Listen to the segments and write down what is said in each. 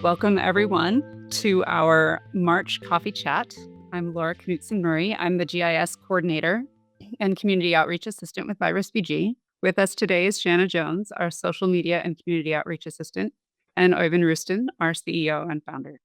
Welcome, everyone, to our March Coffee Chat. I'm Laura Knutson-Murray. I'm the GIS Coordinator and Community Outreach Assistant with IrisBG. With us today is Shanna Jones, our Social Media and Community Outreach Assistant, and Oyvind Rustin, our CEO and founder.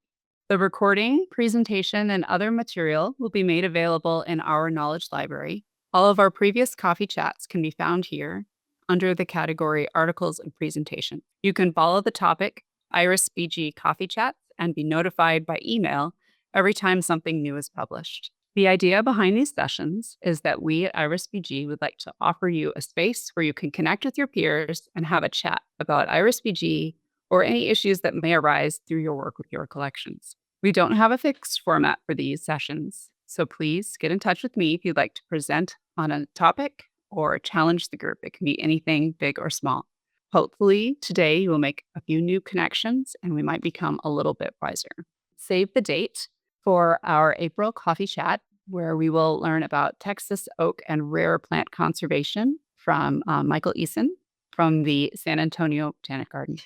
The recording, presentation, and other material will be made available in our Knowledge Library. All of our previous coffee chats can be found here under the category Articles and Presentation. You can follow the topic IrisBG Coffee Chats and be notified by email every time something new is published. The idea behind these sessions is that we at IrisBG would like to offer you a space where you can connect with your peers and have a chat about IrisBG or any issues that may arise through your work with your collections. We don't have a fixed format for these sessions, so please get in touch with me if you'd like to present on a topic or challenge the group. It can be anything big or small. Hopefully, today you will make a few new connections and we might become a little bit wiser. Save the date for our April coffee chat, where we will learn about Texas oak and rare plant conservation from Michael Eason from the San Antonio Botanic Garden.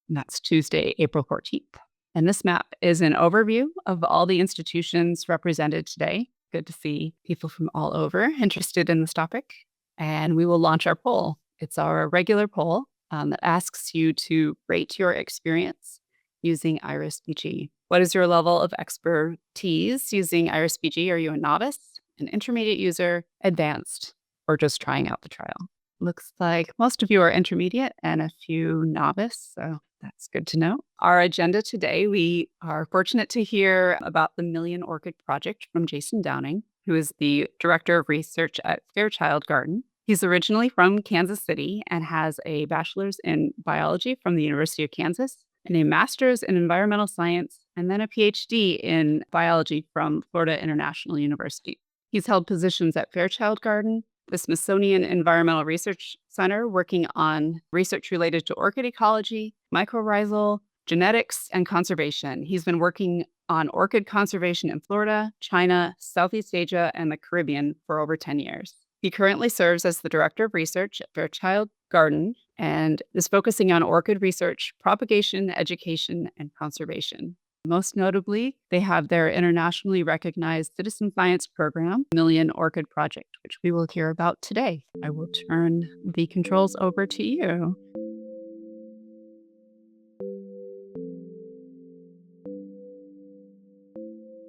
And that's Tuesday, April 14th. And this map is an overview of all the institutions represented today. Good to see people from all over interested in this topic. And we will launch our poll. It's our regular poll that asks you to rate your experience using IrisBG. What is your level of expertise using IrisBG? Are you a novice, an intermediate user, advanced, or just trying out the trial? Looks like most of you are intermediate and a few novice, so that's good to know. Our agenda today, we are fortunate to hear about the Million Orchid Project from Jason Downing, who is the Director of Research at Fairchild Garden. He's originally from Kansas City and has a bachelor's in biology from the University of Kansas and a master's in environmental science, and then a PhD in biology from Florida International University. He's held positions at Fairchild Garden, the Smithsonian Environmental Research Center, working on research related to orchid ecology, mycorrhizal, genetics, and conservation. He's been working on orchid conservation in Florida, China, Southeast Asia, and the Caribbean for over 10 years. He currently serves as the Director of Research at Fairchild Garden and is focusing on orchid research, propagation, education, and conservation. Most notably, they have their internationally recognized citizen science program, Million Orchid Project, which we will hear about today. I will turn the controls over to you.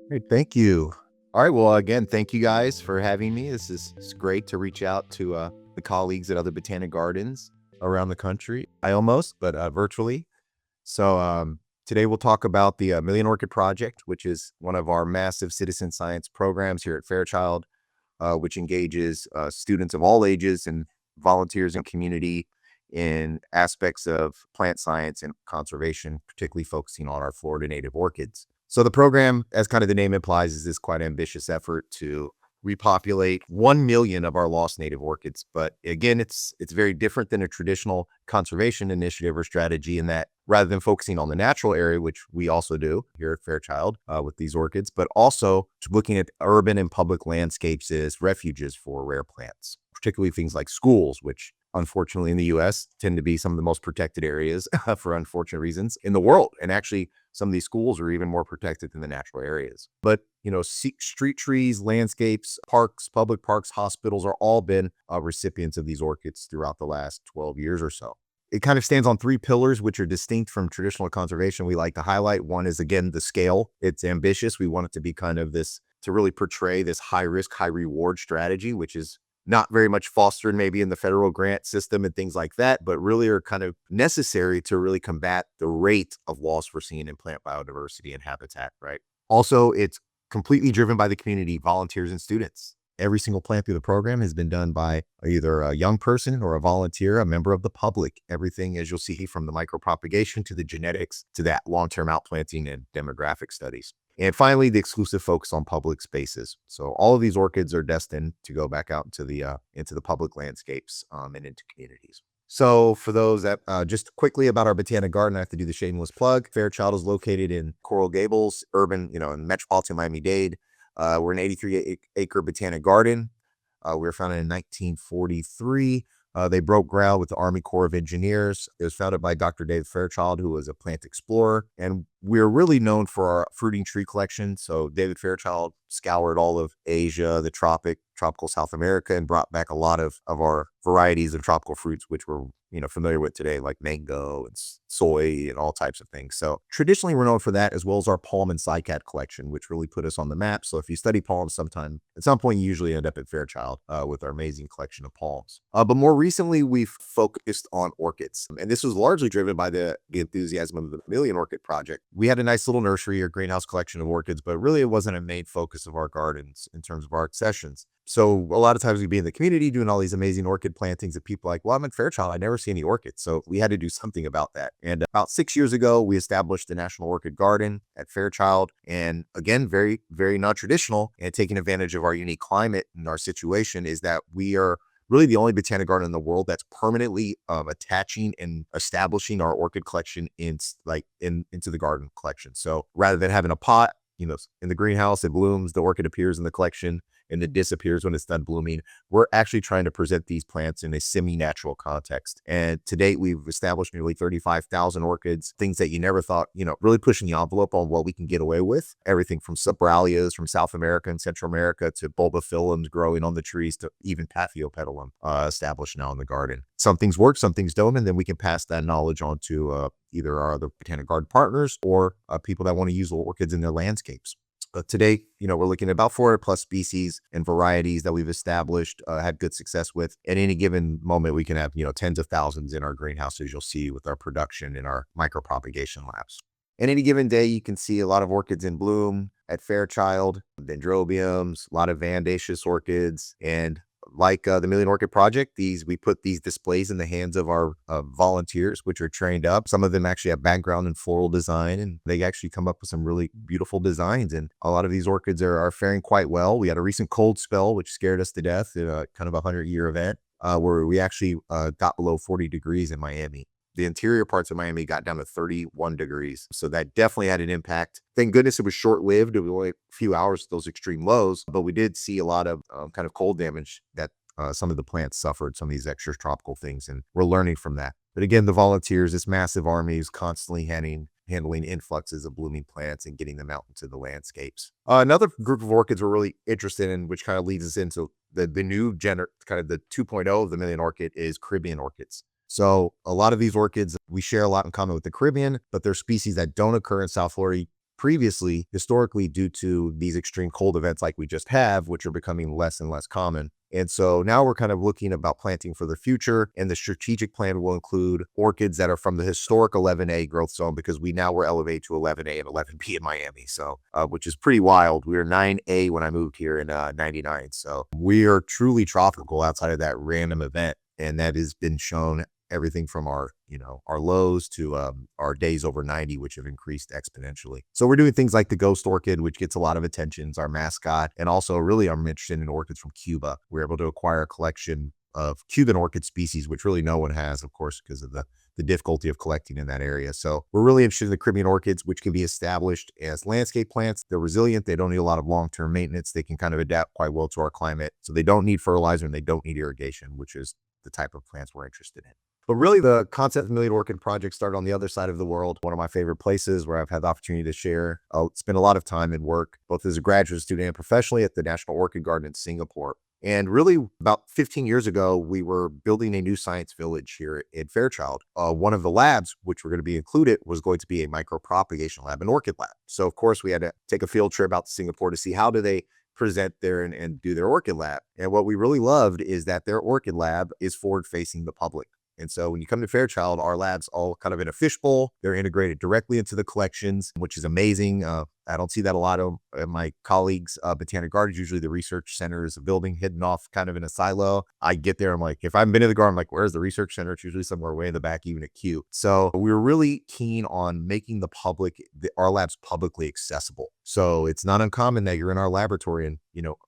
Great, thank you. All right, well, again, thank you guys for having me. It's great to reach out to the colleagues at other botanic gardens around the country. But virtually. So today we'll talk about the Million Orchid Project, which is one of our massive citizen science programs here at Fairchild, which engages students of all ages and volunteers and community in aspects of plant science and conservation, particularly focusing on our Florida native orchids. So the program, as kind of the name implies, is this quite ambitious effort to repopulate 1 million of our lost native orchids. But again, it's very different than a traditional conservation initiative or strategy in that rather than focusing on the natural area, which we also do here at Fairchild with these orchids, but also looking at urban and public landscapes as refuges for rare plants, particularly things like schools, which unfortunately in the US tend to be some of the most protected areas for unfortunate reasons in the world. And actually some of these schools are even more protected than the natural areas. But, street trees, landscapes, parks, public parks, hospitals are all been recipients of these orchids throughout the last 12 years or so. It kind of stands on 3 pillars, which are distinct from traditional conservation. We like to highlight. One is, again, the scale. It's ambitious. We want it to be kind of to really portray this high risk, high reward strategy, which is not very much fostered maybe in the federal grant system and things like that, but really are kind of necessary to really combat the rate of loss we're seeing in plant biodiversity and habitat, right? Also, it's completely driven by the community, volunteers and students. Every single plant through the program has been done by either a young person or a volunteer, a member of the public. Everything, as you'll see, from the micropropagation to the genetics to that long-term outplanting and demographic studies. And finally, the exclusive focus on public spaces. So all of these orchids are destined to go back out into the public landscapes and into communities. So for those that, just quickly about our botanic garden, I have to do the shameless plug. Fairchild is located in Coral Gables, urban, in metropolitan Miami-Dade. We're an 83-acre botanic garden. We were founded in 1943. They broke ground with the Army Corps of Engineers. It was founded by Dr. David Fairchild, who was a plant explorer. And we're really known for our fruiting tree collection. So David Fairchild scoured all of Asia, the tropical South America, and brought back a lot of our varieties of tropical fruits, which we're familiar with today, like mango and soy and all types of things. So traditionally, we're known for that, as well as our palm and cycad collection, which really put us on the map. So if you study palms at some point, you usually end up at Fairchild with our amazing collection of palms. But more recently, we've focused on orchids. And this was largely driven by the enthusiasm of the Million Orchid Project. We had a nice little nursery or greenhouse collection of orchids, but really it wasn't a main focus of our gardens in terms of our sessions. So a lot of times we'd be in the community doing all these amazing orchid plantings, and people are like, well, I'm in Fairchild, I never see any orchids. So we had to do something about that. And about 6 years ago, we established the National Orchid Garden at Fairchild. And again, very, very non-traditional, and taking advantage of our unique climate and our situation is that we are really the only botanic garden in the world that's permanently attaching and establishing our orchid collection into the garden collection. So rather than having a pot, in the greenhouse, it blooms, the orchid appears in the collection, and it disappears when it's done blooming. We're actually trying to present these plants in a semi-natural context. And to date, we've established nearly 35,000 orchids, things that you never thought, really pushing the envelope on what we can get away with. Everything from Subrallias from South America and Central America to bulbophyllums growing on the trees to even Paphiopedilum established now in the garden. Some things work, some things don't, and then we can pass that knowledge on to either our other botanic garden partners or people that want to use orchids in their landscapes. Today, we're looking at about 400 plus species and varieties that we've established, had good success with. At any given moment, we can have, tens of thousands in our greenhouses, you'll see with our production in our micropropagation labs. And any given day, you can see a lot of orchids in bloom at Fairchild, dendrobiums, a lot of viandaceous orchids, and like the Million Orchid Project, we put these displays in the hands of our volunteers, which are trained up. Some of them actually have background in floral design, and they actually come up with some really beautiful designs. And a lot of these orchids are faring quite well. We had a recent cold spell, which scared us to death in a kind of a 100-year event where we actually got below 40 degrees in Miami. The interior parts of Miami got down to 31 degrees. So that definitely had an impact. Thank goodness it was short-lived. It was only a few hours, those extreme lows, but we did see a lot of kind of cold damage that some of the plants suffered, some of these extra tropical things, and we're learning from that. But again, the volunteers, this massive army is constantly handling influxes of blooming plants and getting them out into the landscapes. Another group of orchids we're really interested in, which kind of leads us into the new kind of the 2.0 of the Million Orchid, is Caribbean orchids. So a lot of these orchids, we share a lot in common with the Caribbean, but they're species that don't occur in South Florida historically, due to these extreme cold events like we just have, which are becoming less and less common. And so now we're kind of looking about planting for the future, and the strategic plan will include orchids that are from the historic 11A growth zone, because we now were elevated to 11A and 11B in Miami. So, which is pretty wild. We were 9A when I moved here in 99. So we are truly tropical outside of that random event. And that has been shown everything from our lows to our days over 90, which have increased exponentially. So we're doing things like the ghost orchid, which gets a lot of attention. It's our mascot. And also really I'm interested in orchids from Cuba. We're able to acquire a collection of Cuban orchid species, which really no one has, of course, because of the difficulty of collecting in that area. So we're really interested in the Caribbean orchids, which can be established as landscape plants. They're resilient. They don't need a lot of long-term maintenance. They can kind of adapt quite well to our climate. So they don't need fertilizer and they don't need irrigation, which is the type of plants we're interested in. But really, the concept of Million Orchid Project started on the other side of the world, one of my favorite places where I've had the opportunity to share, spend a lot of time and work, both as a graduate student and professionally, at the National Orchid Garden in Singapore. And really, about 15 years ago, we were building a new science village here in Fairchild. One of the labs, which were going to be included, was going to be a micropropagation lab, an orchid lab. So, of course, we had to take a field trip out to Singapore to see how do they present there and do their orchid lab. And what we really loved is that their orchid lab is forward-facing the public. And so when you come to Fairchild, our lab's all kind of in a fishbowl. They're integrated directly into the collections, which is amazing. I don't see that a lot of my colleagues' botanic gardens. Usually the research center is a building hidden off kind of in a silo. I get there, I'm like, if I haven't been to the garden, I'm like, where's the research center? It's usually somewhere way in the back, even at Q. So we were really keen on making our labs publicly accessible. So it's not uncommon that you're in our laboratory and,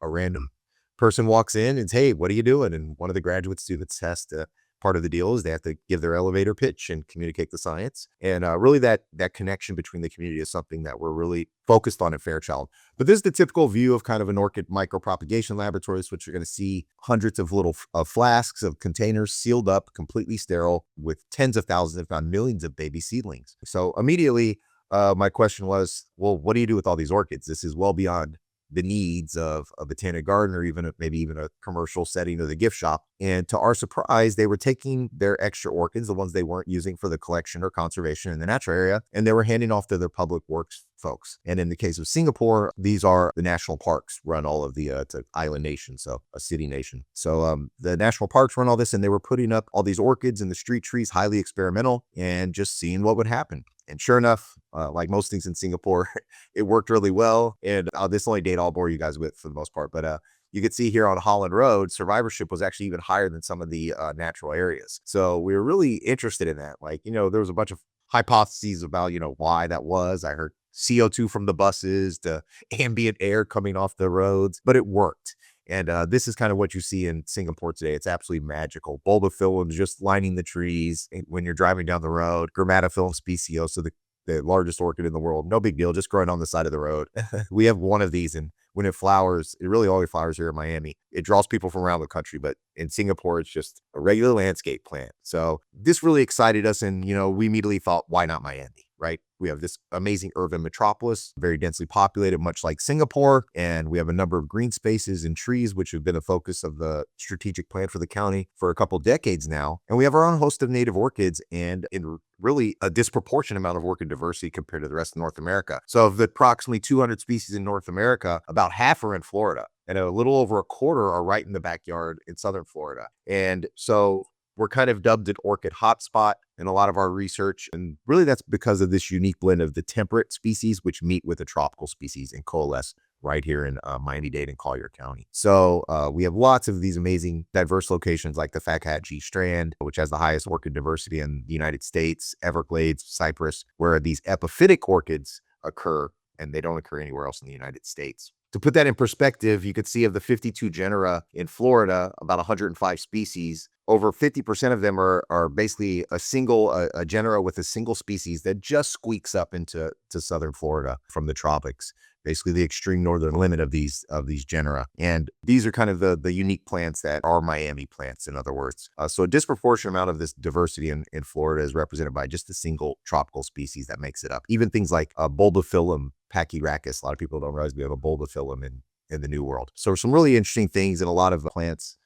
a random person walks in and says, hey, what are you doing? And one of the graduate students has to part of the deal is they have to give their elevator pitch and communicate the science. And really that connection between the community is something that we're really focused on at Fairchild. But this is the typical view of kind of an orchid micropropagation laboratory, which you're going to see hundreds of little flasks of containers sealed up, completely sterile, with tens of thousands, if not millions of baby seedlings. So immediately, my question was, well, what do you do with all these orchids? This is well beyond the needs of a botanic garden or even maybe even a commercial setting or the gift shop. And to our surprise, they were taking their extra orchids, the ones they weren't using for the collection or conservation in the natural area, and they were handing off to their public works folks. And in the case of Singapore, these are the national parks run all of the, it's an island nation, so a city nation. So the national parks run all this, and they were putting up all these orchids in the street trees, highly experimental, and just seeing what would happen. And sure enough, like most things in Singapore, it worked really well. And this only data I'll bore you guys with for the most part. But you could see here on Holland Road, survivorship was actually even higher than some of the natural areas. So we were really interested in that. Like, there was a bunch of hypotheses about, why that was. I heard CO2 from the buses to ambient air coming off the roads, but it worked. And this is kind of what you see in Singapore today. It's absolutely magical. Bulbophyllum just lining the trees when you're driving down the road. Grammatophyllum speciosa, the largest orchid in the world. No big deal, just growing on the side of the road. We have one of these, and when it flowers, it really only flowers here in Miami. It draws people from around the country, but in Singapore, it's just a regular landscape plant. So this really excited us, and we immediately thought, why not Miami, right? We have this amazing urban metropolis, very densely populated, much like Singapore, and we have a number of green spaces and trees, which have been a focus of the strategic plan for the county for a couple decades now. And we have our own host of native orchids, and in really a disproportionate amount of orchid diversity compared to the rest of North America. So of the approximately 200 species in North America, about half are in Florida, and a little over a quarter are right in the backyard in Southern Florida. And so we're kind of dubbed an orchid hotspot in a lot of our research. And really that's because of this unique blend of the temperate species, which meet with the tropical species and coalesce right here in Miami-Dade and Collier County. So we have lots of these amazing diverse locations like the Fat Hat G Strand, which has the highest orchid diversity in the United States, Everglades, Cypress, where these epiphytic orchids occur, and they don't occur anywhere else in the United States. To put that in perspective, you could see of the 52 genera in Florida, about 105 species, over 50% of them are basically a genera with a single species that just squeaks up into Southern Florida from the tropics, basically the extreme northern limit of these genera. And these are kind of the unique plants that are Miami plants, in other words. So a disproportionate amount of this diversity in Florida is represented by just a single tropical species that makes it up. Even things like Bulbophyllum pachyrhacus. A lot of people don't realize we have a bulbophyllum in the New World. So some really interesting things and a lot of plants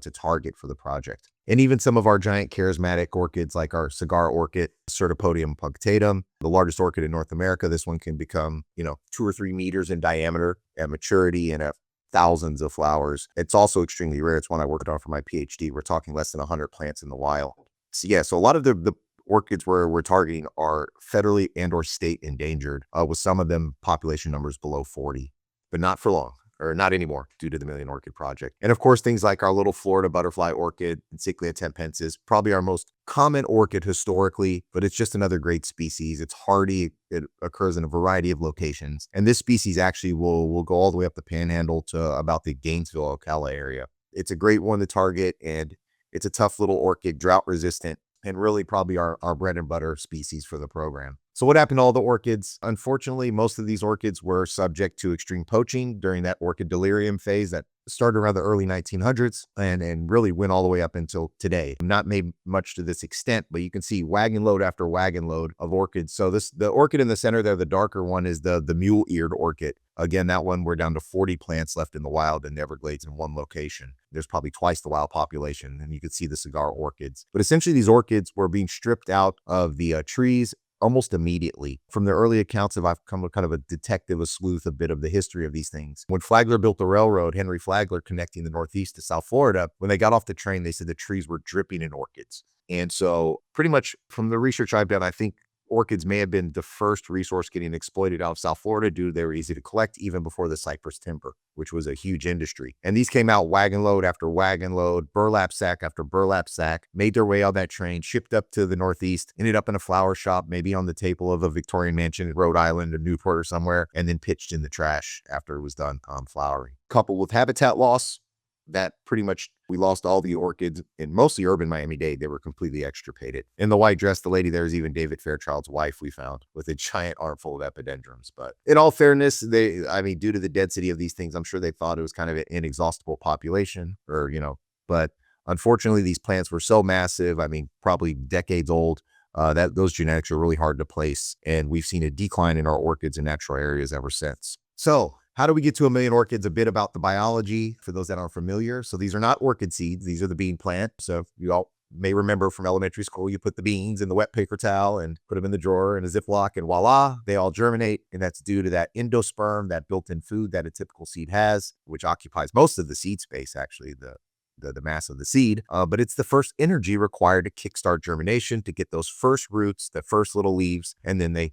to target for the project. And even some of our giant charismatic orchids like our cigar orchid, Certipodium punctatum, the largest orchid in North America. This one can become, 2 or 3 meters in diameter at maturity and have thousands of flowers. It's also extremely rare. It's one I worked on for my PhD. We're talking less than 100 plants in the wild. So a lot of the orchids we're targeting are federally and or state endangered, with some of them population numbers below 40, but not for long. Or not anymore due to the Million Orchid Project. And of course, things like our little Florida butterfly orchid, Encyclia tempensis, probably our most common orchid historically, but it's just another great species. It's hardy. It occurs in a variety of locations. And this species actually will go all the way up the Panhandle to about the Gainesville, Ocala area. It's a great one to target, and it's a tough little orchid, drought resistant, and really probably our bread and butter species for the program. So what happened to all the orchids? Unfortunately, most of these orchids were subject to extreme poaching during that orchid delirium phase that started around the early 1900s and really went all the way up until today. Not made much to this extent, but you can see wagon load after wagon load of orchids. So the orchid in the center there, the darker one, is the mule-eared orchid. Again, that one, we're down to 40 plants left in the wild in the Everglades in one location. There's probably twice the wild population, and you can see the cigar orchids. But essentially, these orchids were being stripped out of the trees almost immediately. From the early accounts I've become kind of a detective, a sleuth, a bit of the history of these things. When Flagler built the railroad, Henry Flagler, connecting the Northeast to South Florida, when they got off the train, they said the trees were dripping in orchids. And so pretty much from the research I've done, I think orchids may have been the first resource getting exploited out of South Florida due to they were easy to collect even before the cypress timber, which was a huge industry. And these came out wagon load after wagon load, burlap sack after burlap sack, made their way on that train, shipped up to the Northeast, ended up in a flower shop, maybe on the table of a Victorian mansion in Rhode Island or Newport or somewhere, and then pitched in the trash after it was done flowering. Coupled with habitat loss, that pretty much we lost all the orchids in mostly urban Miami-Dade. They were completely extirpated. In the white dress, the lady there is even David Fairchild's wife, we found, with a giant armful of epidendrums. But in all fairness, due to the density of these things, I'm sure they thought it was kind of an inexhaustible population, but unfortunately, these plants were so massive, probably decades old, that those genetics are really hard to place. And we've seen a decline in our orchids in natural areas ever since. So how do we get to 1 million orchids? A bit about the biology for those that aren't familiar. So these are not orchid seeds. These are the bean plant. So you all may remember from elementary school, you put the beans in the wet paper towel and put them in the drawer in a Ziploc, and voila, they all germinate. And that's due to that endosperm, that built-in food that a typical seed has, which occupies most of the seed space, actually, the mass of the seed. But it's the first energy required to kickstart germination, to get those first roots, the first little leaves, and then they,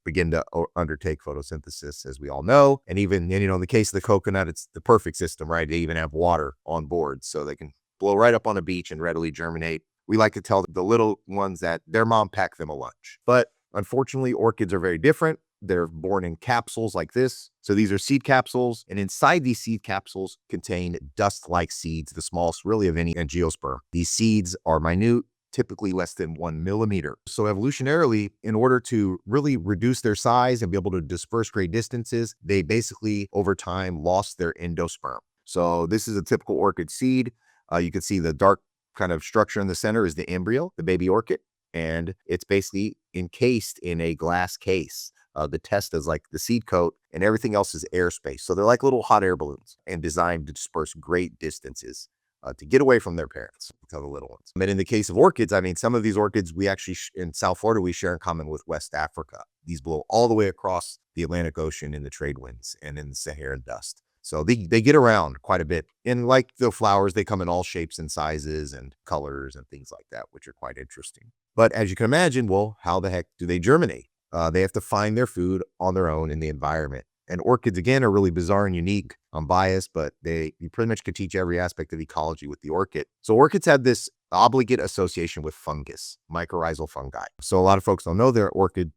begin to undertake photosynthesis, as we all know. And even, in the case of the coconut, it's the perfect system, right? They even have water on board, so they can blow right up on a beach and readily germinate. We like to tell the little ones that their mom packed them a lunch. But unfortunately, orchids are very different. They're born in capsules like this. So these are seed capsules, and inside these seed capsules contain dust-like seeds, the smallest really of any angiosperm. These seeds are minute, typically less than 1 millimeter. So evolutionarily, in order to really reduce their size and be able to disperse great distances, they basically, over time, lost their endosperm. So this is a typical orchid seed. You can see the dark kind of structure in the center is the embryo, the baby orchid, and it's basically encased in a glass case. The test is like the seed coat, and everything else is airspace. So they're like little hot air balloons and designed to disperse great distances to get away from their parents, tell the little ones. And in the case of orchids, some of these orchids we actually, in South Florida, we share in common with West Africa. These blow all the way across the Atlantic Ocean in the trade winds and in the Saharan dust. So they get around quite a bit. And like the flowers, they come in all shapes and sizes and colors and things like that, which are quite interesting. But as you can imagine, well, how the heck do they germinate? They have to find their food on their own in the environment. And orchids, again, are really bizarre and unique. I'm biased, but you pretty much can teach every aspect of ecology with the orchid. So orchids have this obligate association with fungus, mycorrhizal fungi. So a lot of folks don't know the orchid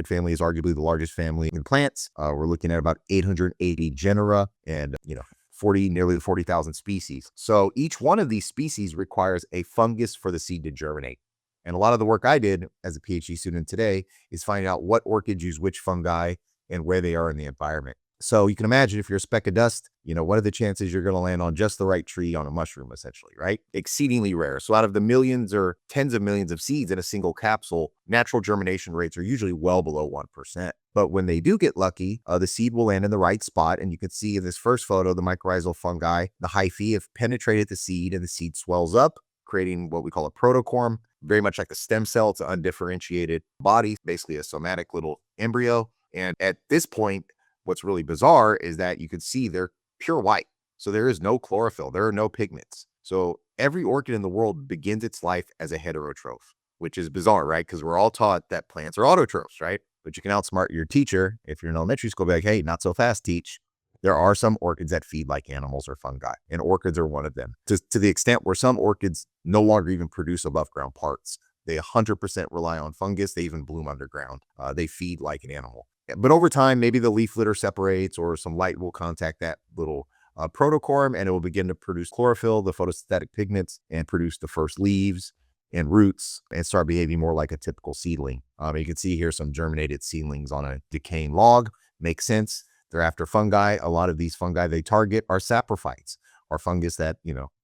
family is arguably the largest family in plants. We're looking at about 880 genera and, nearly 40,000 species. So each one of these species requires a fungus for the seed to germinate. And a lot of the work I did as a PhD student today is finding out what orchids use which fungi and where they are in the environment. So you can imagine if you're a speck of dust, what are the chances you're going to land on just the right tree on a mushroom, essentially, right? Exceedingly rare. So out of the millions or tens of millions of seeds in a single capsule, natural germination rates are usually well below 1%. But when they do get lucky, the seed will land in the right spot. And you can see in this first photo, the mycorrhizal fungi, the hyphae have penetrated the seed and the seed swells up, creating what we call a protocorm, very much like a stem cell. It's an undifferentiated body, basically a somatic little embryo. And at this point, what's really bizarre is that you can see they're pure white. So there is no chlorophyll. There are no pigments. So every orchid in the world begins its life as a heterotroph, which is bizarre, right? Because we're all taught that plants are autotrophs, right? But you can outsmart your teacher if you're in elementary school, be like, hey, not so fast, teach. There are some orchids that feed like animals or fungi, and orchids are one of them. To the extent where some orchids no longer even produce above ground parts. They 100% rely on fungus. They even bloom underground. They feed like an animal. But over time, maybe the leaf litter separates or some light will contact that little protocorm, and it will begin to produce chlorophyll, the photosynthetic pigments, and produce the first leaves and roots and start behaving more like a typical seedling. You can see here some germinated seedlings on a decaying log. Makes sense. They're after fungi. A lot of these fungi they target are saprophytes, or fungus that,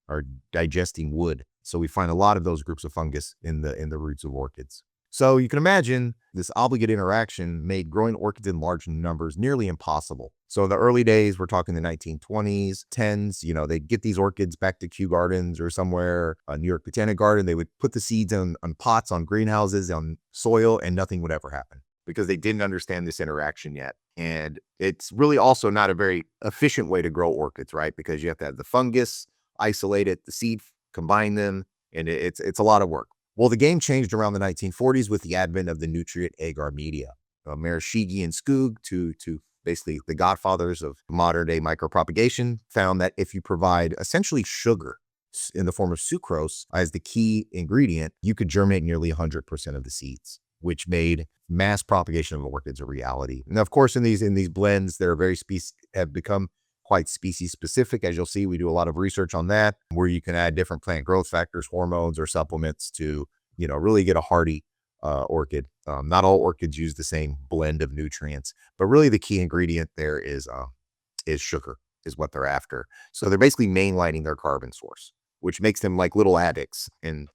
are digesting wood. So we find a lot of those groups of fungus in the roots of orchids. So you can imagine this obligate interaction made growing orchids in large numbers nearly impossible. So in the early days, we're talking the 1920s, 10s, they'd get these orchids back to Kew Gardens or somewhere, New York Botanic Garden. They would put the seeds on pots, on greenhouses, on soil, and nothing would ever happen because they didn't understand this interaction yet. And it's really also not a very efficient way to grow orchids, right? Because you have to have the fungus, isolate it, the seed, combine them, and it's a lot of work. Well, the game changed around the 1940s with the advent of the nutrient agar media. Marashigi and Skoog, to basically the godfathers of modern day micropropagation, found that if you provide essentially sugar in the form of sucrose as the key ingredient, you could germinate nearly 100% of the seeds, which made mass propagation of orchids a reality. And of course, in these blends, there are have become quite species specific. As you'll see, we do a lot of research on that, where you can add different plant growth factors, hormones, or supplements to, really get a hardy orchid. Not all orchids use the same blend of nutrients, but really the key ingredient there is sugar, is what they're after. So they're basically mainlining their carbon source, which makes them like little addicts. And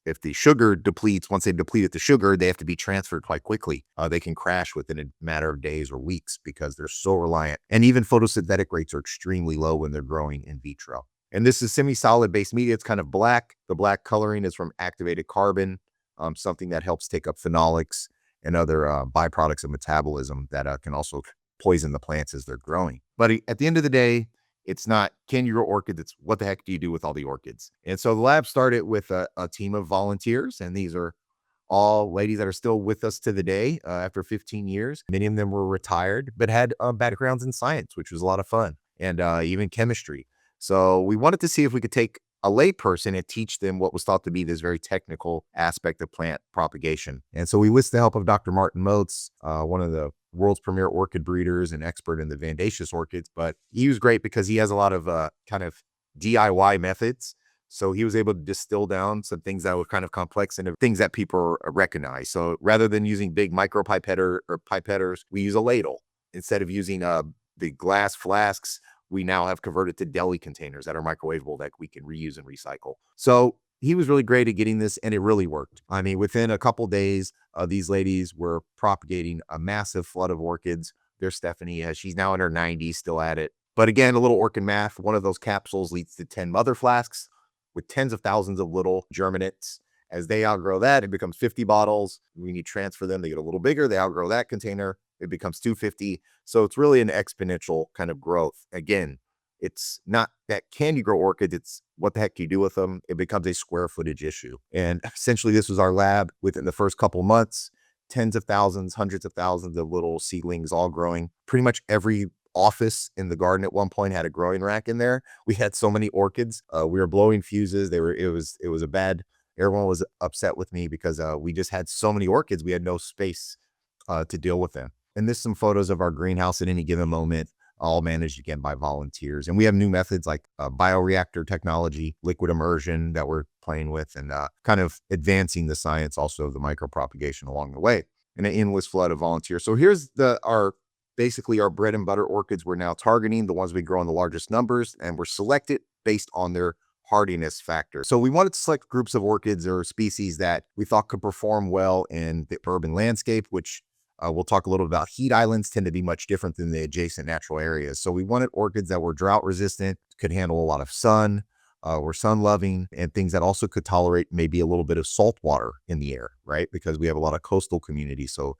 if the sugar depletes, once they've depleted the sugar, they have to be transferred quite quickly. They can crash within a matter of days or weeks because they're so reliant. And even photosynthetic rates are extremely low when they're growing in vitro. And this is semi-solid based media. It's kind of black. The black coloring is from activated carbon, something that helps take up phenolics and other byproducts of metabolism that can also poison the plants as they're growing. But at the end of the day, it's not, can you grow orchids? It's what the heck do you do with all the orchids? And so the lab started with a team of volunteers, and these are all ladies that are still with us to the day after 15 years. Many of them were retired, but had backgrounds in science, which was a lot of fun, and even chemistry. So we wanted to see if we could take a layperson and teach them what was thought to be this very technical aspect of plant propagation. And so we with the help of Dr. Martin Moats, one of the world's premier orchid breeders and expert in the Vandaceous orchids, but he was great because he has a lot of kind of DIY methods. So he was able to distill down some things that were kind of complex into things that people recognize. So rather than using big micro pipetter or pipetters, we use a ladle. Instead of using the glass flasks, we now have converted to deli containers that are microwavable that we can reuse and recycle. So he was really great at getting this, and it really worked. I mean, within a couple days, these ladies were propagating a massive flood of orchids. There's Stephanie, she's now in her 90s, still at it. But again, a little orchid math, one of those capsules leads to 10 mother flasks with tens of thousands of little germinates. As they outgrow that, it becomes 50 bottles. We need to transfer them. They get a little bigger. They outgrow that container. It becomes 250. So it's really an exponential kind of growth. Again, it's not that can you grow orchids, it's what the heck do you do with them? It becomes a square footage issue. And essentially this was our lab within the first couple months, tens of thousands, hundreds of thousands of little seedlings all growing. Pretty much every office in the garden at one point had a growing rack in there. We had so many orchids. We were blowing fuses. It was a bad, everyone was upset with me because we just had so many orchids. We had no space to deal with them. And this is some photos of our greenhouse at any given moment, all managed again by volunteers. And we have new methods like bioreactor technology, liquid immersion that we're playing with, and kind of advancing the science also of the micropropagation along the way. And an endless flood of volunteers. So here's basically our bread and butter orchids we're now targeting, the ones we grow in the largest numbers, and we're selected based on their hardiness factor. So we wanted to select groups of orchids or species that we thought could perform well in the urban landscape, which we'll talk a little about. Heat islands tend to be much different than the adjacent natural areas. So we wanted orchids that were drought resistant, could handle a lot of sun, were sun loving, and things that also could tolerate maybe a little bit of salt water in the air, right? Because we have a lot of coastal communities. So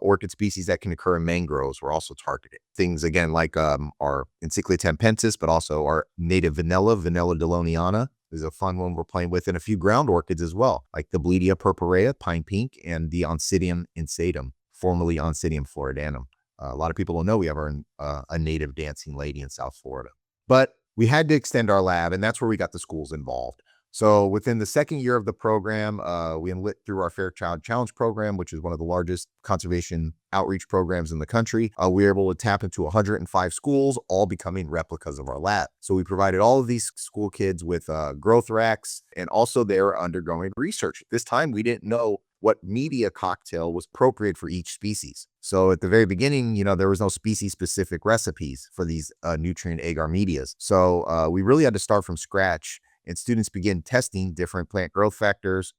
orchid species that can occur in mangroves were also targeted. Things again like our Encyclia tampensis, but also our native Vanilla deloniana is a fun one we're playing with, and a few ground orchids as well, like the Bledia purpurea, pine pink, and the Oncidium insatum, formerly Oncidium floridanum. A lot of people don't know we have a native dancing lady in South Florida. But we had to extend our lab, and that's where we got the schools involved. So within the second year of the program, we enlit through our Fairchild Challenge program, which is one of the largest conservation outreach programs in the country. We were able to tap into 105 schools, all becoming replicas of our lab. So we provided all of these school kids with growth racks, and also they were undergoing research. This time we didn't know what media cocktail was appropriate for each species. So at the very beginning, there was no species-specific recipes for these nutrient agar medias. So we really had to start from scratch, and students began testing different plant growth factors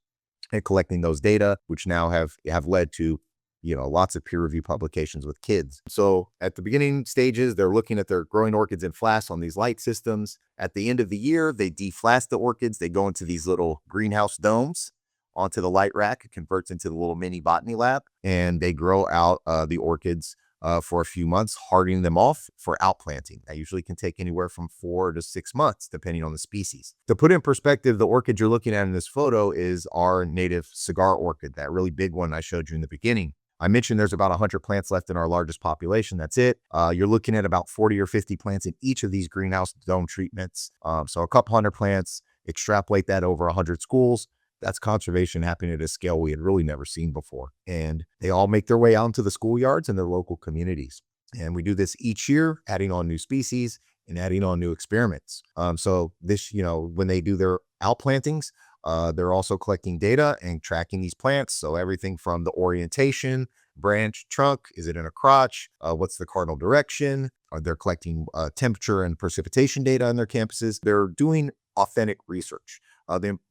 and collecting those data, which now have led to lots of peer-reviewed publications with kids. So at the beginning stages, they're looking at their growing orchids in flasks on these light systems. At the end of the year, they deflask the orchids. They go into these little greenhouse domes onto the light rack. It converts into the little mini botany lab, and they grow out the orchids for a few months, hardening them off for outplanting. That usually can take anywhere from 4 to 6 months, depending on the species. To put in perspective, the orchid you're looking at in this photo is our native cigar orchid, that really big one I showed you in the beginning. I mentioned there's about 100 plants left in our largest population. That's it. You're looking at about 40 or 50 plants in each of these greenhouse dome treatments. So a couple hundred plants, extrapolate that over 100 schools. That's conservation happening at a scale we had really never seen before. And they all make their way out into the schoolyards and their local communities. And we do this each year, adding on new species and adding on new experiments. So this, when they do their outplantings, they're also collecting data and tracking these plants. So everything from the orientation, branch, trunk, is it in a crotch? What's the cardinal direction? They're collecting temperature and precipitation data on their campuses. They're doing authentic research.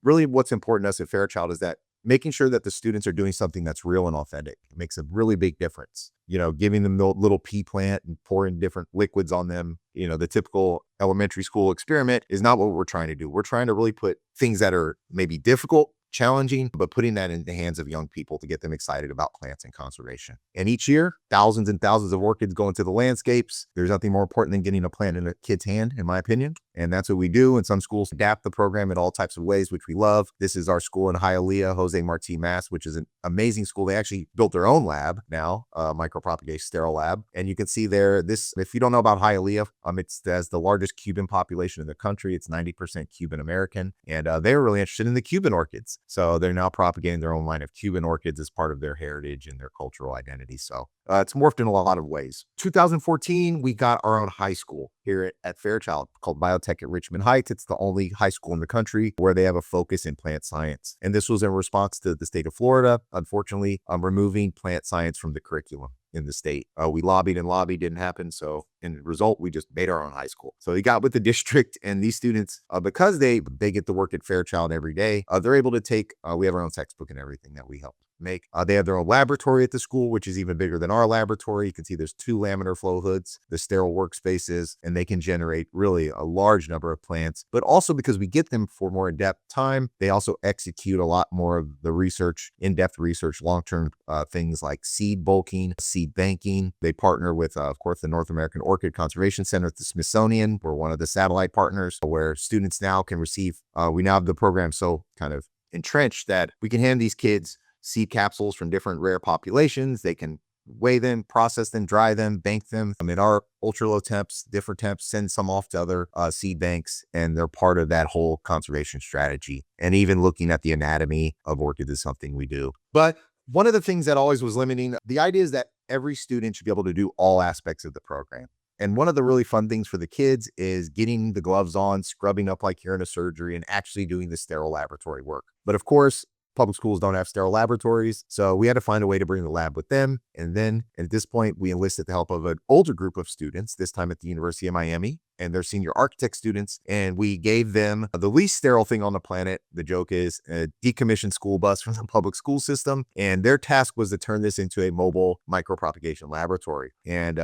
Really what's important to us at Fairchild is that making sure that the students are doing something that's real and authentic. It makes a really big difference. Giving them the little pea plant and pouring different liquids on them. The typical elementary school experiment is not what we're trying to do. We're trying to really put things that are maybe difficult, challenging, but putting that in the hands of young people to get them excited about plants and conservation. And each year, thousands and thousands of orchids go into the landscapes. There's nothing more important than getting a plant in a kid's hand, in my opinion. And that's what we do. And some schools adapt the program in all types of ways, which we love. This is our school in Hialeah, Jose Marti, Mass, which is an amazing school. They actually built their own lab now, micropropagation sterile lab. And you can see there, if you don't know about Hialeah, it has the largest Cuban population in the country. It's 90% Cuban American. And they're really interested in the Cuban orchids. So they're now propagating their own line of Cuban orchids as part of their heritage and their cultural identity. So it's morphed in a lot of ways. 2014, we got our own high school here at Fairchild called Biotech at Richmond Heights. It's the only high school in the country where they have a focus in plant science. And this was in response to the state of Florida, unfortunately, removing plant science from the curriculum in the state. We lobbied and lobbied, didn't happen. So in the result, we just made our own high school. So we got with the district, and these students, because they get to work at Fairchild every day, they're able to take, we have our own textbook and everything that we help make. They have their own laboratory at the school, which is even bigger than our laboratory. You can see there's 2 laminar flow hoods, the sterile workspaces, and they can generate really a large number of plants. But also because we get them for more in-depth time, they also execute a lot more of the research, in-depth research, long-term things like seed bulking, seed banking. They partner with, of course, the North American Orchid Conservation Center at the Smithsonian. We're one of the satellite partners where students now can receive, we now have the program so kind of entrenched that we can hand these kids seed capsules from different rare populations. They can weigh them, process them, dry them, bank them in our ultra low temps, different temps, send some off to other seed banks, and they're part of that whole conservation strategy. And even looking at the anatomy of orchids is something we do. But one of the things that always was limiting, the idea is that every student should be able to do all aspects of the program. And one of the really fun things for the kids is getting the gloves on, scrubbing up like you're in a surgery, and actually doing the sterile laboratory work. But of course, public schools don't have sterile laboratories, so we had to find a way to bring the lab with them. And then at this point, we enlisted the help of an older group of students, this time at the University of Miami, and their senior architect students. And we gave them the least sterile thing on the planet. The joke is a decommissioned school bus from the public school system. And their task was to turn this into a mobile micropropagation laboratory. And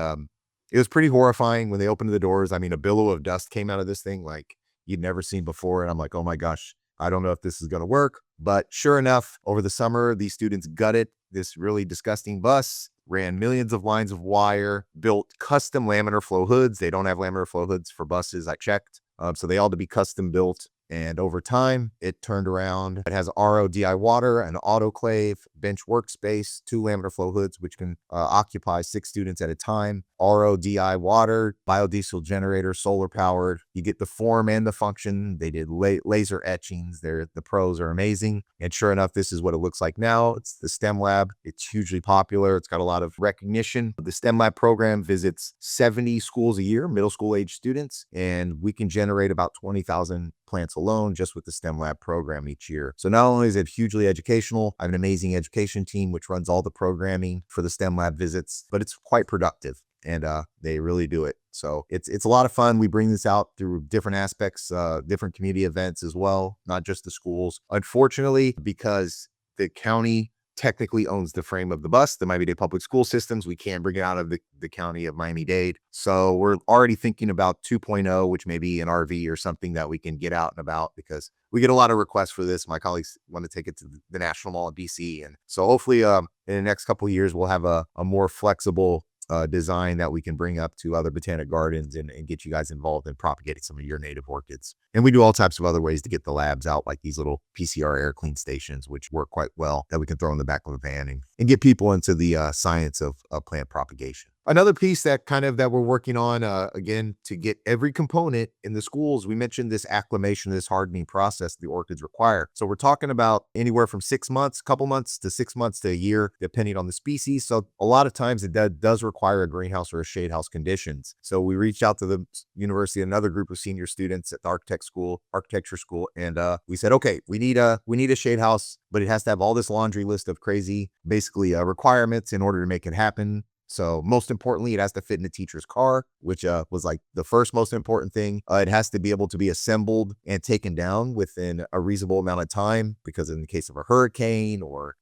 it was pretty horrifying when they opened the doors. I mean, a billow of dust came out of this thing like you'd never seen before. And I'm like, oh my gosh, I don't know if this is going to work. But sure enough, over the summer, these students gutted this really disgusting bus, ran millions of lines of wire, built custom laminar flow hoods. They don't have laminar flow hoods for buses. I checked. So they all had to be custom built. And over time, it turned around. It has RO-DI water, an autoclave, bench workspace, 2 laminar flow hoods, which can occupy 6 students at a time. RO-DI water, biodiesel generator, solar powered. You get the form and the function. They did laser etchings. The pros are amazing. And sure enough, this is what it looks like now. It's the STEM lab. It's hugely popular. It's got a lot of recognition. The STEM lab program visits 70 schools a year, middle school age students, and we can generate about 20,000 plants alone just with the STEM lab program each year. So not only is it hugely educational, I have an amazing education team which runs all the programming for the STEM lab visits, but it's quite productive. And they really do it. So it's a lot of fun. We bring this out through different aspects, different community events as well, not just the schools. Unfortunately, because the county technically owns the frame of the bus, the Miami-Dade public school systems, we can't bring it out of the county of Miami-Dade. So we're already thinking about 2.0, which may be an RV or something that we can get out and about, because we get a lot of requests for this. My colleagues want to take it to the National Mall in DC. And so hopefully in the next couple of years, we'll have a more flexible design that we can bring up to other botanic gardens and get you guys involved in propagating some of your native orchids. And we do all types of other ways to get the labs out, like these little PCR air clean stations, which work quite well, that we can throw in the back of a van and get people into the science of plant propagation. Another piece that we're working on, again, to get every component in the schools, we mentioned this acclimation, this hardening process the orchids require. So we're talking about anywhere from 6 months, couple months to 6 months to a year, depending on the species. So a lot of times it does require a greenhouse or a shade house conditions. So we reached out to the university, another group of senior students at the architecture school, and we said, okay, we need a shade house, but it has to have all this laundry list of crazy, basically requirements in order to make it happen. So most importantly, it has to fit in the teacher's car, which was like the first most important thing. It has to be able to be assembled and taken down within a reasonable amount of time, because in the case of a hurricane or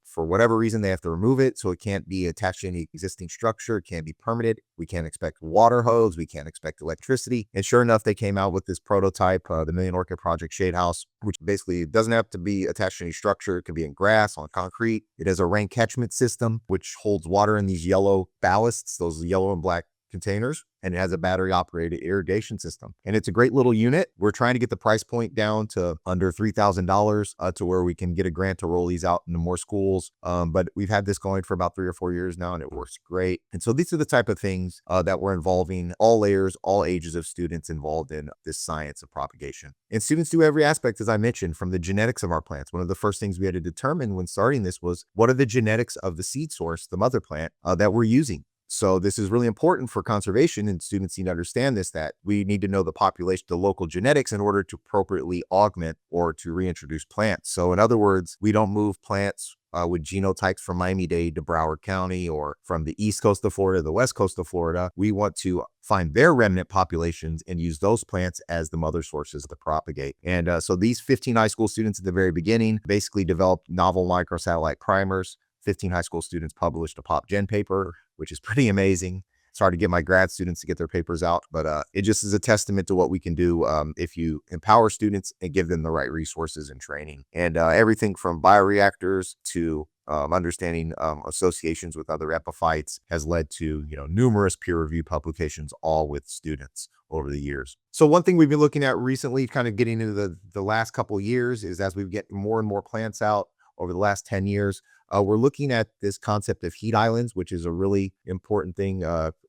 for whatever reason, they have to remove it. So it can't be attached to any existing structure. It can't be permitted. We can't expect water hose. We can't expect electricity. And sure enough, they came out with this prototype, the Million Orchid Project Shade House, which basically doesn't have to be attached to any structure. It can be in grass, on concrete. It has a rain catchment system, which holds water in these yellow ballasts, those yellow and black containers, and it has a battery operated irrigation system. And it's a great little unit. We're trying to get the price point down to under $3,000 to where we can get a grant to roll these out into more schools. But we've had this going for about 3 or 4 years now, and it works great. And so these are the type of things that we're involving all layers, all ages of students involved in this science of propagation. And students do every aspect, as I mentioned, from the genetics of our plants. One of the first things we had to determine when starting this was, what are the genetics of the seed source, the mother plant, that we're using? So this is really important for conservation, and students need to understand this, that we need to know the population, the local genetics, in order to appropriately augment or to reintroduce plants. So in other words, we don't move plants with genotypes from Miami-Dade to Broward County, or from the east coast of Florida to the west coast of Florida. We want to find their remnant populations and use those plants as the mother sources to propagate. And so these 15 high school students at the very beginning basically developed novel microsatellite primers. 15 high school students published a Pop Gen paper, which is pretty amazing. It's hard to get my grad students to get their papers out, but it just is a testament to what we can do if you empower students and give them the right resources and training. And everything from bioreactors to understanding associations with other epiphytes has led to numerous peer-reviewed publications, all with students over the years. So one thing we've been looking at recently, kind of getting into the last couple of years, is as we get more and more plants out over the last 10 years, we're looking at this concept of heat islands, which is a really important thing,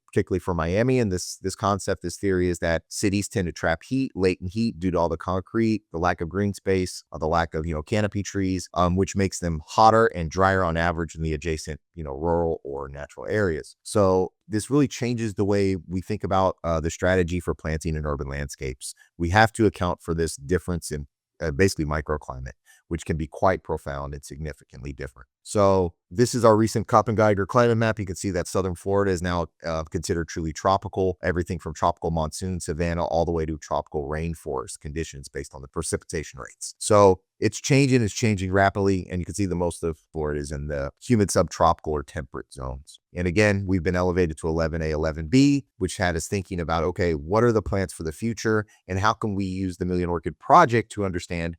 particularly for Miami. And this concept, this theory, is that cities tend to trap heat, latent heat, due to all the concrete, the lack of green space, the lack of canopy trees, which makes them hotter and drier on average than the adjacent rural or natural areas. So this really changes the way we think about the strategy for planting in urban landscapes. We have to account for this difference in basically microclimate, which can be quite profound and significantly different. So this is our recent Köppen Geiger climate map. You can see that southern Florida is now considered truly tropical, everything from tropical monsoon, savanna, all the way to tropical rainforest conditions based on the precipitation rates. So it's changing rapidly, and you can see the most of Florida is in the humid subtropical or temperate zones. And again, we've been elevated to 11A, 11B, which had us thinking about, okay, what are the plants for the future, and how can we use the Million Orchid Project to understand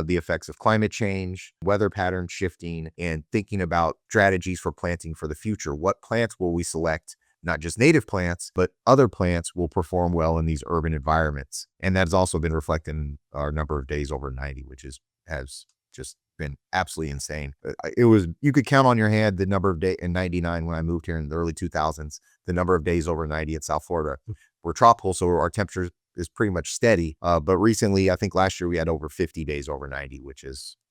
the effects of climate change, weather patterns shifting, and thinking about strategies for planting for the future. What plants will we select? Not just native plants, but other plants will perform well in these urban environments. And that has also been reflected in our number of days over 90, which has just been absolutely insane. You could count on your hand the number of days in 99 when I moved here in the early 2000s, the number of days over 90 in South Florida. We're tropical, so our temperature is pretty much steady. But recently, I think last year we had over 50 days over 90,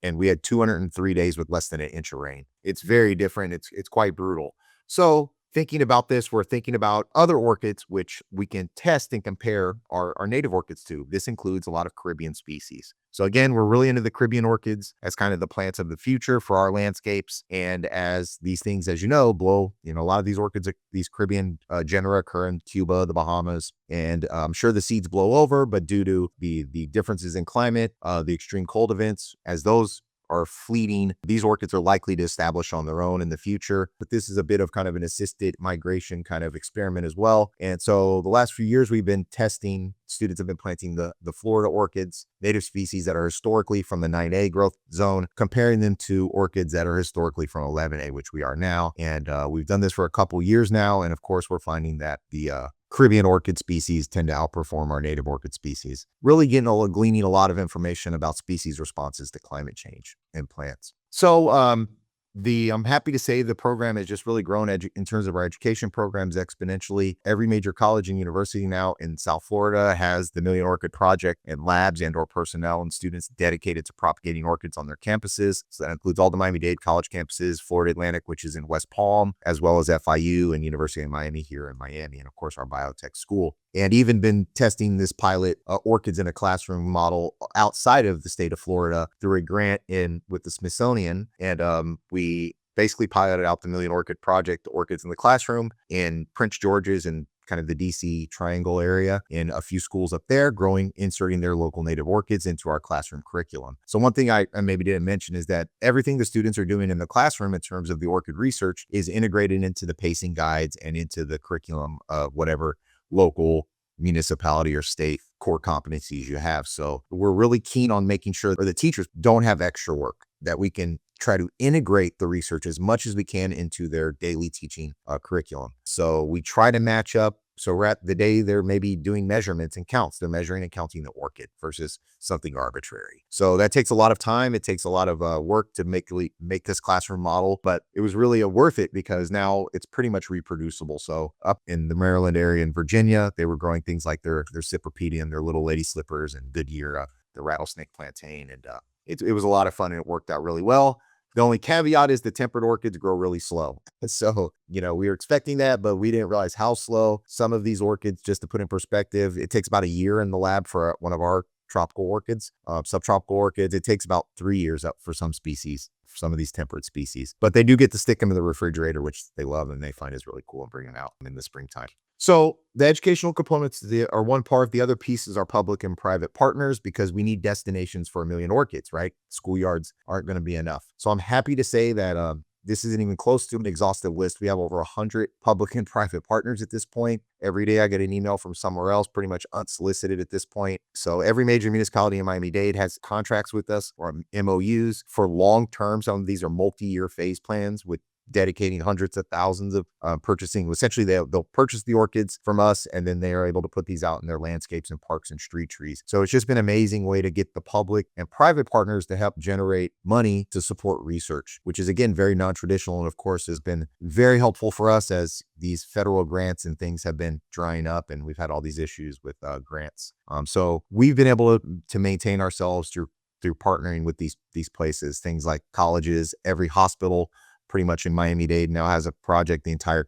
and we had 203 days with less than an inch of rain. It's very different. It's quite brutal. So thinking about this, we're thinking about other orchids, which we can test and compare our native orchids to. This includes a lot of Caribbean species. So again, we're really into the Caribbean orchids as kind of the plants of the future for our landscapes. And as these things, as you know, blow, a lot of these orchids, these Caribbean genera occur in Cuba, the Bahamas, and I'm sure the seeds blow over, but due to the differences in climate, the extreme cold events, as those are fleeting, these orchids are likely to establish on their own in the future. But this is a bit of kind of an assisted migration kind of experiment as well. And so the last few years we've been testing, students have been planting the Florida orchids, native species that are historically from the 9A growth zone, comparing them to orchids that are historically from 11A, which we are now. And we've done this for a couple years now. And of course, we're finding that the Caribbean orchid species tend to outperform our native orchid species, really gleaning a lot of information about species responses to climate change in plants. So I'm happy to say the program has just really grown in terms of our education programs exponentially. Every major college and university now in South Florida has the Million Orchid Project and labs and/or personnel and students dedicated to propagating orchids on their campuses. So that includes all the Miami-Dade college campuses, Florida Atlantic, which is in West Palm, as well as FIU and University of Miami here in Miami, and of course our biotech school. And even been testing this pilot orchids in a classroom model outside of the state of Florida through a grant with the Smithsonian. And we basically piloted out the Million Orchid Project, orchids in the classroom in Prince George's and kind of the DC Triangle area, in a few schools up there, inserting their local native orchids into our classroom curriculum. So one thing I maybe didn't mention is that everything the students are doing in the classroom in terms of the orchid research is integrated into the pacing guides and into the curriculum of whatever local municipality or state core competencies you have. So we're really keen on making sure that the teachers don't have extra work, that we can try to integrate the research as much as we can into their daily teaching curriculum. So we try to match up. So we're at the day they're maybe doing measurements and counts. They're measuring and counting the orchid versus something arbitrary. So that takes a lot of time. It takes a lot of work to make this classroom model, but it was really worth it because now it's pretty much reproducible. So up in the Maryland area and Virginia, they were growing things like their cypripedium, their little lady slippers, and Goodyear, the rattlesnake plantain. And it was a lot of fun and it worked out really well. The only caveat is the temperate orchids grow really slow. So, we were expecting that, but we didn't realize how slow some of these orchids, just to put in perspective, it takes about a year in the lab for one of our tropical orchids, subtropical orchids. It takes about 3 years up for some species, for some of these temperate species, but they do get to stick them in the refrigerator, which they love and they find is really cool, and bring them out in the springtime. So the educational components are one part. The other piece is our public and private partners, because we need destinations for a million orchids, right? Schoolyards aren't going to be enough. So I'm happy to say that this isn't even close to an exhaustive list. We have over 100 public and private partners at this point. Every day I get an email from somewhere else, pretty much unsolicited at this point. So every major municipality in Miami-Dade has contracts with us, or MOUs, for long-term. Some of these are multi-year phase plans with dedicating hundreds of thousands of purchasing. Essentially, they'll purchase the orchids from us, and then they are able to put these out in their landscapes and parks and street trees. So it's just been an amazing way to get the public and private partners to help generate money to support research, which is, again, very non-traditional, and of course has been very helpful for us as these federal grants and things have been drying up, and we've had all these issues with grants. So we've been able to maintain ourselves through partnering with these places, things like colleges. Every hospital pretty much in Miami-Dade now has a project, the entire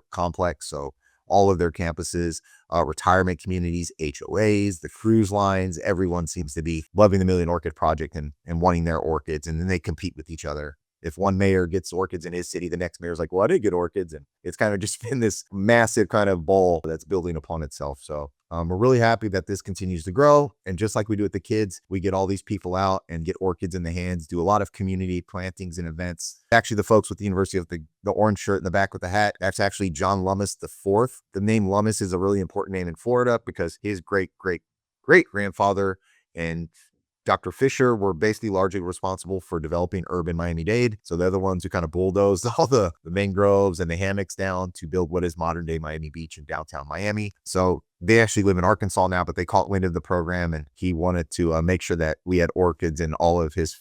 complex. So all of their campuses, retirement communities, HOAs, the cruise lines, everyone seems to be loving the Million Orchid Project and wanting their orchids. And then they compete with each other. If one mayor gets orchids in his city, the next mayor's like, well, I did get orchids. And it's kind of just been this massive kind of ball that's building upon itself. So we're really happy that this continues to grow. And just like we do with the kids, we get all these people out and get orchids in the hands, do a lot of community plantings and events. Actually, the folks with the University of the orange shirt in the back with the hat, that's actually John Lummis IV. The name Lummis is a really important name in Florida because his great-great-great-grandfather and Dr. Fisher were basically largely responsible for developing urban Miami-Dade. So they're the ones who kind of bulldozed all the mangroves and the hammocks down to build what is modern day Miami Beach in downtown Miami. So they actually live in Arkansas now, but they caught wind of the program, and he wanted to make sure that we had orchids in all of his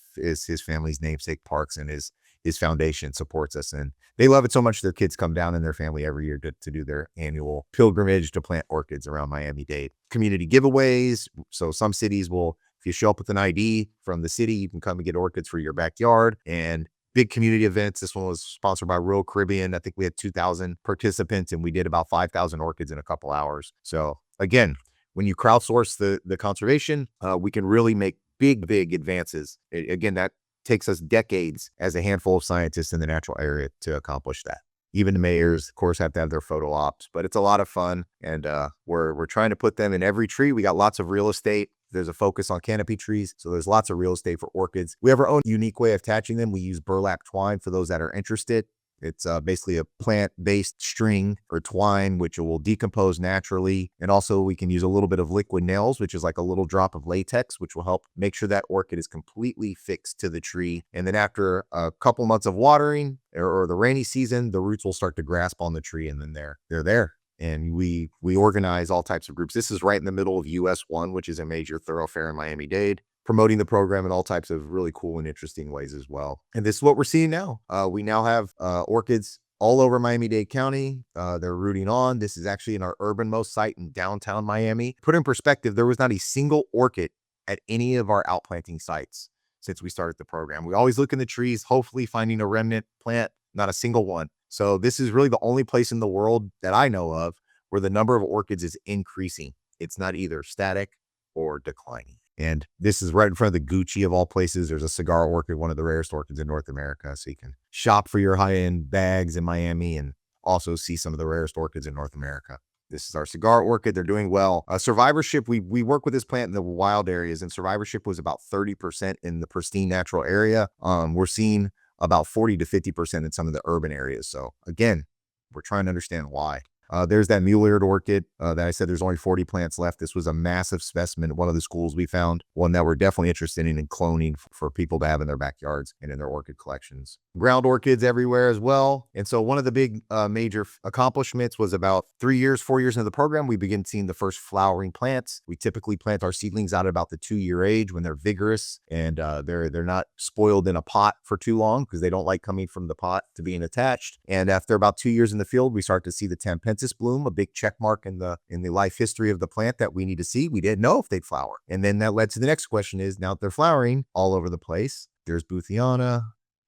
family's namesake parks, and his foundation supports us. And they love it so much their kids come down in their family every year to do their annual pilgrimage to plant orchids around Miami-Dade. Community giveaways. So some cities will, if you show up with an ID from the city, you can come and get orchids for your backyard. And big community events. This one was sponsored by Royal Caribbean. I think we had 2,000 participants, and we did about 5,000 orchids in a couple hours. So again, when you crowdsource the conservation, we can really make big advances. Again, that takes us decades as a handful of scientists in the natural area to accomplish that. Even the mayors, of course, have to have their photo ops, but it's a lot of fun. And we're trying to put them in every tree. We got lots of real estate. There's a focus on canopy trees. So there's lots of real estate for orchids. We have our own unique way of attaching them. We use burlap twine for those that are interested. It's basically a plant-based string or twine, which will decompose naturally. And also we can use a little bit of liquid nails, which is like a little drop of latex, which will help make sure that orchid is completely fixed to the tree. And then after a couple months of watering or the rainy season, the roots will start to grasp on the tree, and then they're there. And we organize all types of groups. This is right in the middle of US 1, which is a major thoroughfare in Miami-Dade. promoting the program in all types of really cool and interesting ways as well. And this is what we're seeing now. We now have orchids all over Miami-Dade County. They're rooting on. This is actually in our urbanmost site in downtown Miami. Put in perspective, there was not a single orchid at any of our outplanting sites since we started the program. We always look in the trees, hopefully finding a remnant plant, not a single one. So this is really the only place in the world that I know of where the number of orchids is increasing. It's not either static or declining. And this is right in front of the Gucci of all places. There's a cigar orchid, one of the rarest orchids in North America. So you can shop for your high-end bags in Miami and also see some of the rarest orchids in North America. This is our cigar orchid. They're doing well. Survivorship, we work with this plant in the wild areas, and survivorship was about 30% in the pristine natural area. We're seeing about 40 to 50% in some of the urban areas. So again, we're trying to understand why. There's that mule-eared orchid that I said there's only 40 plants left. This was a massive specimen at one of the schools we found, one that we're definitely interested in cloning for people to have in their backyards and in their orchid collections. Ground orchids everywhere as well. And so one of the big major accomplishments was about 4 years into the program, we begin seeing the first flowering plants. We typically plant our seedlings out at about the 2-year age when they're vigorous and they're not spoiled in a pot for too long because they don't like coming from the pot to being attached. And after about 2 years in the field, we start to see the Tampensis bloom, a big check mark in the life history of the plant that we need to see. We didn't know if they'd flower. And then that led to the next question is, now that they're flowering all over the place, there's Bootheana,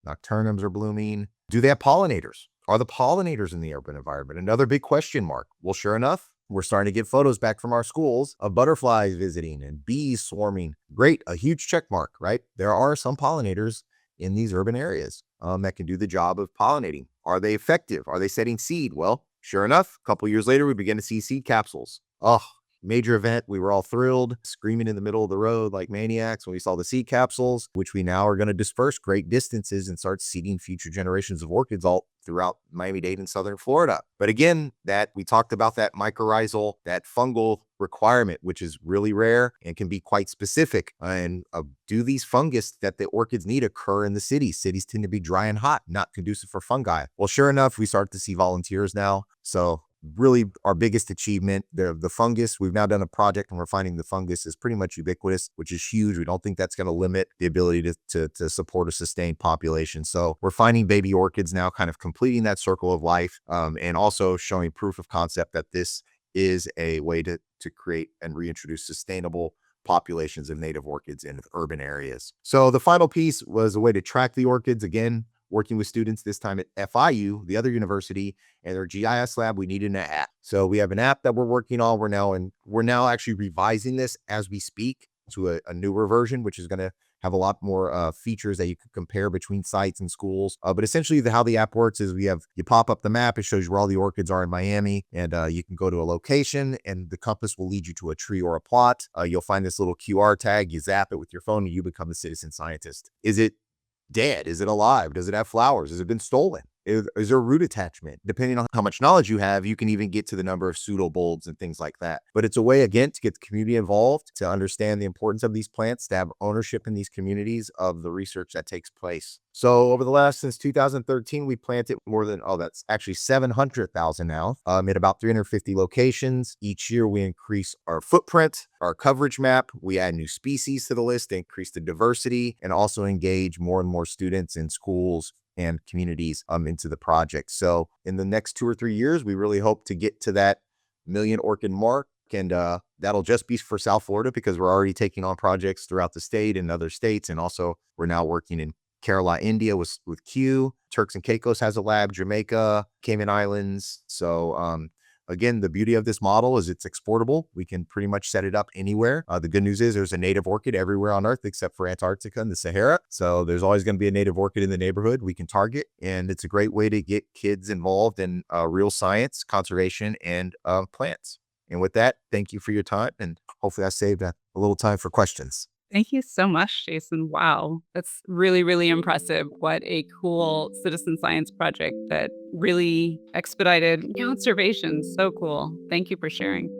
nocturnums are blooming. Do they have pollinators? Are the pollinators in the urban environment? Another big question mark. Well, sure enough, we're starting to get photos back from our schools of butterflies visiting and bees swarming. Great, a huge check mark, right? There are some pollinators in these urban areas that can do the job of pollinating. Are they effective? Are they setting seed? Well, sure enough, a couple years later, we begin to see seed capsules. Oh, major event. We were all thrilled, screaming in the middle of the road like maniacs when we saw the seed capsules, which we now are going to disperse great distances and start seeding future generations of orchids all throughout Miami-Dade and southern Florida. But again, that we talked about that mycorrhizal, that fungal requirement, which is really rare and can be quite specific. And do these fungus that the orchids need occur in the cities? Cities tend to be dry and hot, not conducive for fungi. Well, sure enough, we start to see volunteers now. So really our biggest achievement, the fungus, we've now done a project and we're finding the fungus is pretty much ubiquitous, which is huge. We don't think that's going to limit the ability to support a sustained population. So we're finding baby orchids now, kind of completing that circle of life, and also showing proof of concept that this is a way to create and reintroduce sustainable populations of native orchids in urban areas. So the final piece was a way to track the orchids. Again, working with students this time at FIU, the other university, and their GIS lab, we needed an app. So we have an app that we're working on. We're now actually revising this as we speak to a newer version, which is going to have a lot more features that you can compare between sites and schools. But essentially how the app works is you pop up the map, it shows you where all the orchids are in Miami, and you can go to a location and the compass will lead you to a tree or a plot. You'll find this little QR tag, you zap it with your phone and you become the citizen scientist. Is it dead? Is it alive? Does it have flowers? Has it been stolen? Is there a root attachment? Depending on how much knowledge you have, you can even get to the number of pseudobulbs and things like that. But it's a way, again, to get the community involved, to understand the importance of these plants, to have ownership in these communities of the research that takes place. So over the since 2013, we planted more than, that's actually 700,000 now, at about 350 locations. Each year we increase our footprint, our coverage map. We add new species to the list, increase the diversity, and also engage more and more students in schools and communities into the project. So in the next 2 or 3 years, we really hope to get to that million orchid mark. And that'll just be for South Florida because we're already taking on projects throughout the state and other states. And also we're now working in Kerala, India with Q. Turks and Caicos has a lab, Jamaica, Cayman Islands. So again, the beauty of this model is it's exportable. We can pretty much set it up anywhere. The good news is there's a native orchid everywhere on Earth except for Antarctica and the Sahara. So there's always going to be a native orchid in the neighborhood we can target. And it's a great way to get kids involved in real science, conservation, and plants. And with that, thank you for your time. And hopefully I saved a little time for questions. Thank you so much, Jason. Wow, that's really, really impressive. What a cool citizen science project that really expedited conservation. So cool. Thank you for sharing.